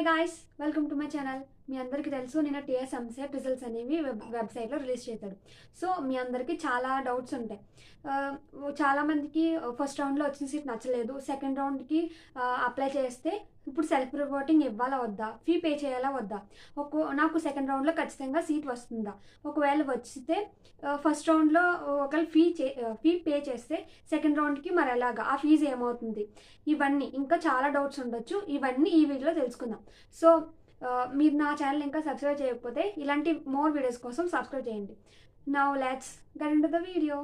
Hi guys, welcome to my channel. మీ అందరికీ తెలుసు నిన్న టీఎస్ ఎంసెట్ రిజల్ట్స్ అనేవి వెబ్సైట్లో రిలీజ్ చేశాడు. సో మీ అందరికీ చాలా డౌట్స్ ఉంటాయి. చాలామందికి ఫస్ట్ రౌండ్లో వచ్చిన సీట్ నచ్చలేదు, సెకండ్ రౌండ్కి అప్లై చేస్తే ఇప్పుడు సెల్ఫ్ రిపోర్టింగ్ ఇవ్వాలా వద్దా, ఫీ పే చేయాలా వద్దా, నాకు సెకండ్ రౌండ్లో ఖచ్చితంగా సీట్ వస్తుందా, ఒకవేళ వచ్చితే ఫస్ట్ రౌండ్లో ఒకవేళ ఫీ పే చేస్తే సెకండ్ రౌండ్కి మరి ఎలాగా, ఆ ఫీజు ఏమవుతుంది, ఇవన్నీ ఇంకా చాలా డౌట్స్ ఉండొచ్చు. ఇవన్నీ ఈ వీడియోలో తెలుసుకుందాం. సో మీరు నా ఛానల్ ఇంకా సబ్స్క్రైబ్ చేయకపోతే ఇలాంటి మోర్ వీడియోస్ కోసం సబ్స్క్రైబ్ చేయండి. Now let's get into the video.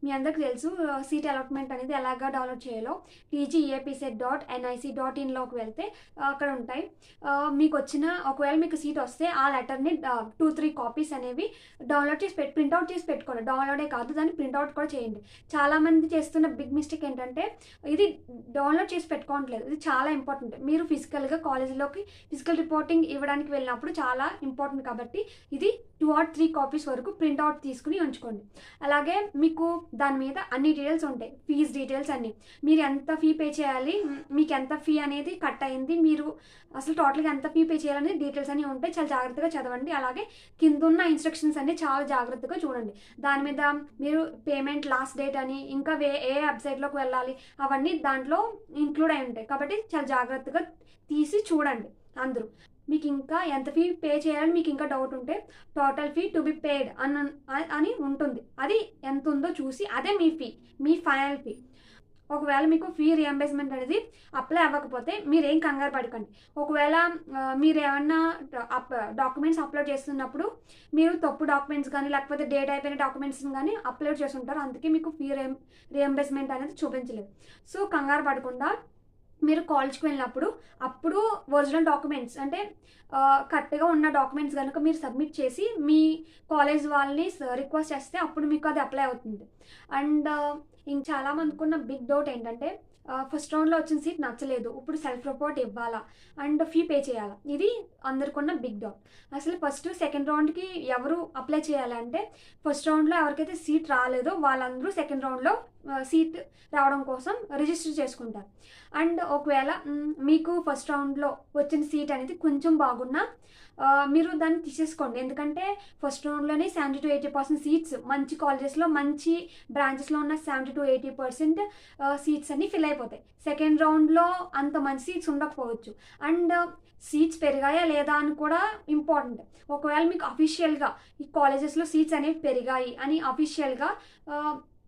మీ అందరికీ తెలుసు సీట్ అలాట్మెంట్ అనేది ఎలాగా డౌన్లోడ్ చేయాలో. tgepset.nic.inలోకి వెళ్తే అక్కడ ఉంటాయి. మీకు వచ్చిన ఒకవేళ మీకు సీట్ వస్తే ఆ లెటర్ని 2-3 కాపీస్ అనేవి డౌన్లోడ్ చేసి ప్రింట్అవుట్ చేసి పెట్టుకోండి. డౌన్లోడే కాదు, దాన్ని ప్రింట్అవుట్ కూడా చేయండి. చాలామంది చేస్తున్న బిగ్ మిస్టేక్ ఏంటంటే ఇది డౌన్లోడ్ చేసి పెట్టుకోవట్లేదు. ఇది చాలా ఇంపార్టెంట్. మీరు ఫిజికల్గా కాలేజీలోకి ఫిజికల్ రిపోర్టింగ్ ఇవ్వడానికి వెళ్ళినప్పుడు చాలా ఇంపార్టెంట్ కాబట్టి ఇది 2 or 3 కాపీస్ వరకు ప్రింట్అవుట్ తీసుకుని ఉంచుకోండి. అలాగే మీకు దాని మీద అన్ని డీటెయిల్స్ ఉంటాయి, ఫీజ్ డీటెయిల్స్ అన్నీ, మీరు ఎంత ఫీ పే చేయాలి, మీకు ఎంత ఫీ అనేది కట్ అయింది, మీరు అసలు టోటల్గా ఎంత ఫీ పే చేయాలనే డీటెయిల్స్ అన్నీ ఉంటాయి. చాలా జాగ్రత్తగా చదవండి. అలాగే కింద ఉన్న ఇన్స్ట్రక్షన్స్ అన్ని చాలా జాగ్రత్తగా చూడండి. దాని మీద మీరు పేమెంట్ లాస్ట్ డేట్ అని ఇంకా ఏ వెబ్సైట్లోకి వెళ్ళాలి అవన్నీ దాంట్లో ఇంక్లూడ్ అయి ఉంటాయి. కాబట్టి చాలా జాగ్రత్తగా తీసి చూడండి అందరూ. మీకు ఇంకా ఎంత ఫీ పే చేయాలని మీకు ఇంకా డౌట్ ఉంటే total fee to be paid అని ఉంటుంది. అది ఎంత ఉందో చూసి అదే మీ ఫీ, మీ ఫైనల్ ఫీ. ఒకవేళ మీకు ఫీ రియంబర్స్మెంట్ అనేది అప్లై అవ్వకపోతే మీరేం కంగారు పడకండి. ఒకవేళ మీరు ఏమన్నా డాక్యుమెంట్స్ అప్లోడ్ చేస్తున్నప్పుడు మీరు తప్పు డాక్యుమెంట్స్ కానీ లేకపోతే డేట్ అయిపోయిన డాక్యుమెంట్స్ కానీ అప్లోడ్ చేస్తుంటారు, అందుకే మీకు ఫీ రియంబర్స్మెంట్ అనేది చూపించలేదు. సో కంగారు పడకుండా మీరు కాలేజ్కి వెళ్ళినప్పుడు అప్పుడు ఒరిజినల్ డాక్యుమెంట్స్ అంటే కరెక్ట్గా ఉన్న డాక్యుమెంట్స్ కనుక మీరు సబ్మిట్ చేసి మీ కాలేజ్ వాళ్ళని రిక్వెస్ట్ చేస్తే అప్పుడు మీకు అది అప్లై అవుతుంది. అండ్ ఇంక చాలామందికి ఉన్న బిగ్ డౌట్ ఏంటంటే ఫస్ట్ రౌండ్లో వచ్చిన సీట్ నచ్చలేదు, ఇప్పుడు సెల్ఫ్ రిపోర్ట్ ఇవ్వాలా అండ్ ఫీ పే చేయాలా, ఇది అందరికీ బిగ్ డౌట్. అసలు ఫస్ట్ సెకండ్ రౌండ్కి ఎవరు అప్లై చేయాలంటే ఫస్ట్ రౌండ్లో ఎవరికైతే సీట్ రాలేదో వాళ్ళందరూ సెకండ్ రౌండ్లో సీట్ రావడం కోసం రిజిస్టర్ చేసుకుంటారు. అండ్ ఒకవేళ మీకు ఫస్ట్ రౌండ్లో వచ్చిన సీట్ అనేది కొంచెం బాగున్నా మీరు దాన్ని తీసేసుకోండి. ఎందుకంటే ఫస్ట్ రౌండ్లోనే 70-80% సీట్స్ మంచి కాలేజెస్లో మంచి బ్రాంచెస్లో ఉన్న 70-80% సీట్స్ అన్ని ఫిల్ అయిపోతాయి. సెకండ్ రౌండ్లో అంత మంచి సీట్స్ ఉండకపోవచ్చు. అండ్ సీట్స్ పెరిగాయా లేదా అని కూడా ఇంపార్టెంట్. ఒకవేళ మీకు అఫీషియల్గా ఈ కాలేజెస్లో సీట్స్ అనేవి పెరిగాయి అని అఫీషియల్గా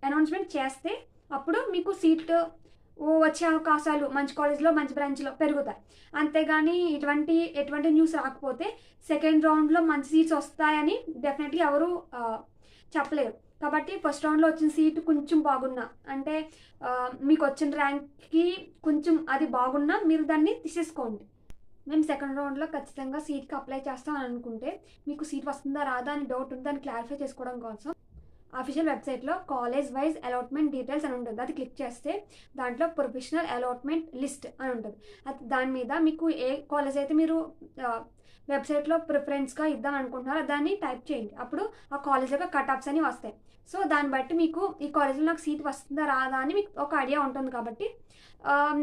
అనౌన్స్మెంట్ చేస్తే అప్పుడు మీకు సీట్ వచ్చే అవకాశాలు మంచి కాలేజ్లో మంచి బ్రాంచ్లో పెరుగుతాయి. అంతేగాని ఎటువంటి న్యూస్ రాకపోతే సెకండ్ రౌండ్లో మంచి సీట్స్ వస్తాయని డెఫినెట్గా ఎవరు చెప్పలేరు. కాబట్టి ఫస్ట్ రౌండ్లో వచ్చిన సీట్ కొంచెం బాగున్నా అంటే మీకు వచ్చిన ర్యాంక్కి కొంచెం అది బాగున్నా మీరు దాన్ని తీసేసుకోండి. మేము సెకండ్ రౌండ్లో ఖచ్చితంగా సీట్కి అప్లై చేస్తామని అనుకుంటే మీకు సీట్ వస్తుందా రాదా అని డౌట్ ఉంది, దాన్ని క్లారిఫై చేసుకోవడం కోసం అఫీషియల్ వెబ్సైట్లో కాలేజ్ వైజ్ అలాట్మెంట్ డీటెయిల్స్ అని ఉంటుంది. అది క్లిక్ చేస్తే దాంట్లో ప్రొఫెషనల్ అలాట్మెంట్ లిస్ట్ అని ఉంటుంది. అది దాని మీద మీకు ఏ కాలేజ్ అయితే మీరు వెబ్సైట్లో ప్రిఫరెన్స్గా ఇద్దాం అనుకుంటున్నారో దాన్ని టైప్ చేయండి. అప్పుడు ఆ కాలేజ్ యొక్క కట్ ఆఫ్స్ అని వస్తాయి. సో దాన్ని బట్టి మీకు ఈ కాలేజ్లో నాకు సీట్ వస్తుందా రాదా అని మీకు ఒక ఐడియా ఉంటుంది. కాబట్టి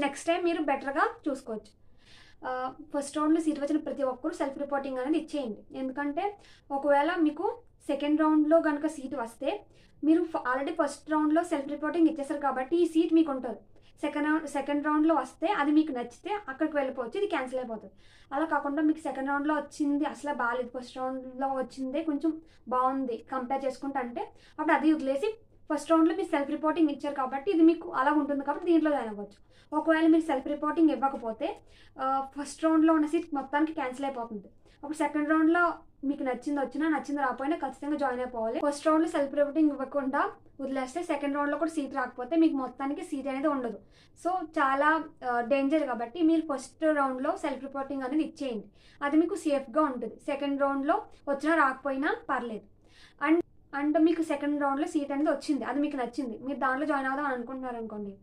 నెక్స్ట్ టైం మీరు బెటర్గా చూసుకోవచ్చు. ఫస్ట్ రౌండ్లో సీట్ వచ్చిన ప్రతి ఒక్కరు సెల్ఫ్ రిపోర్టింగ్ అనేది ఇచ్చేయండి. ఎందుకంటే ఒకవేళ మీకు సెకండ్ రౌండ్లో కనుక సీట్ వస్తే మీరు ఆల్రెడీ ఫస్ట్ రౌండ్లో సెల్ఫ్ రిపోర్టింగ్ ఇచ్చేసారు కాబట్టి ఈ సీట్ మీకు ఉంటుంది. సెకండ్ రౌండ్లో వస్తే అది మీకు నచ్చితే అక్కడికి వెళ్ళిపోవచ్చు, ఇది క్యాన్సిల్ అయిపోతుంది. అలా కాకుండా మీకు సెకండ్ రౌండ్లో వచ్చింది అసలు బాగాలేదు, ఫస్ట్ రౌండ్లో వచ్చిందే కొంచెం బాగుంది కంపేర్ చేసుకుంటే అంటే అప్పుడు అది వదిలేసి ఫస్ట్ రౌండ్లో మీరు సెల్ఫ్ రిపోర్టింగ్ ఇచ్చారు కాబట్టి ఇది మీకు అలా ఉంటుంది కాబట్టి దీంట్లో జాయిన్ అవ్వచ్చు. ఒకవేళ మీరు సెల్ఫ్ రిపోర్టింగ్ ఇవ్వకపోతే ఫస్ట్ రౌండ్లో ఉన్న సీట్ మొత్తానికి క్యాన్సిల్ అయిపోతుంది. అప్పుడు సెకండ్ రౌండ్లో మీకు నచ్చింది రాకపోయినా ఖచ్చితంగా జాయిన్ అయిపోవాలి. ఫస్ట్ రౌండ్లో సెల్ఫ్ రిపోర్టింగ్ ఇవ్వకుండా వదిలేస్తే సెకండ్ రౌండ్లో కూడా సీట్ రాకపోతే మీకు మొత్తానికి సీట్ అనేది ఉండదు. సో చాలా డేంజర్ కాబట్టి మీరు ఫస్ట్ రౌండ్లో సెల్ఫ్ రిపోర్టింగ్ అనేది ఇచ్చేయండి. అది మీకు సేఫ్గా ఉంటుంది. సెకండ్ రౌండ్లో వచ్చినా రాకపోయినా పర్లేదు. అండ్ మీకు సెకండ్ రౌండ్లో సీట్ అనేది వచ్చింది, అది మీకు నచ్చింది, మీరు దాంట్లో జాయిన్ అవుదాం అనుకుంటున్నారు అనుకోండి.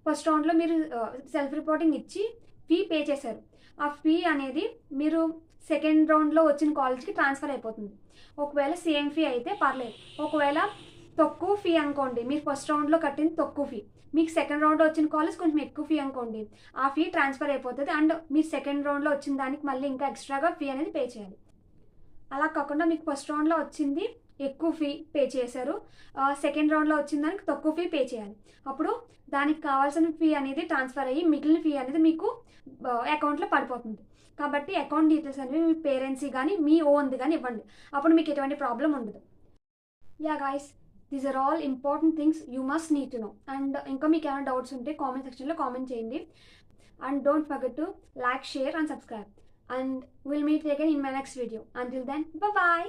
ఫస్ట్ రౌండ్లో మీరు సెల్ఫ్ రిపోర్టింగ్ ఇచ్చి ఫీ పే చేశారు. ఆ ఫీ అనేది మీరు సెకండ్ రౌండ్లో వచ్చిన కాలేజ్కి ట్రాన్స్ఫర్ అయిపోతుంది. ఒకవేళ సేమ్ ఫీ అయితే పర్లేదు. ఒకవేళ తక్కువ ఫీ అనుకోండి, మీరు ఫస్ట్ రౌండ్లో కట్టింది తక్కువ ఫీ, మీకు సెకండ్ రౌండ్లో వచ్చిన కాల్స్ కొంచెం ఎక్కువ ఫీ అనుకోండి, ఆ ఫీ ట్రాన్స్ఫర్ అయిపోతుంది అండ్ మీరు సెకండ్ రౌండ్లో వచ్చిన దానికి మళ్ళీ ఇంకా ఎక్స్ట్రాగా ఫీ అనేది పే చేయాలి. అలా కాకుండా మీకు ఫస్ట్ రౌండ్లో వచ్చింది ఎక్కువ ఫీ పే చేశారు, సెకండ్ రౌండ్లో వచ్చిన దానికి తక్కువ ఫీ పే చేయాలి. అప్పుడు దానికి కావాల్సిన ఫీ అనేది ట్రాన్స్ఫర్ అయ్యి మిగిలిన ఫీ అనేది మీకు అకౌంట్లో పడిపోతుంది. కాబట్టి అకౌంట్ డీటెయిల్స్ అనేవి మీ పేరెంట్స్కి కానీ మీ ఓన్ది కానీ ఇవ్వండి, అప్పుడు మీకు ఎటువంటి ప్రాబ్లం ఉండదు. Ya guys, these are all important things you must need to know. And ఇంకా మీకు ఏమైనా డౌట్స్ ఉంటే కామెంట్ సెక్షన్లో కామెంట్ చేయండి. And don't forget to like, share and subscribe. And we'll meet again in my next video. Until then, bye bye.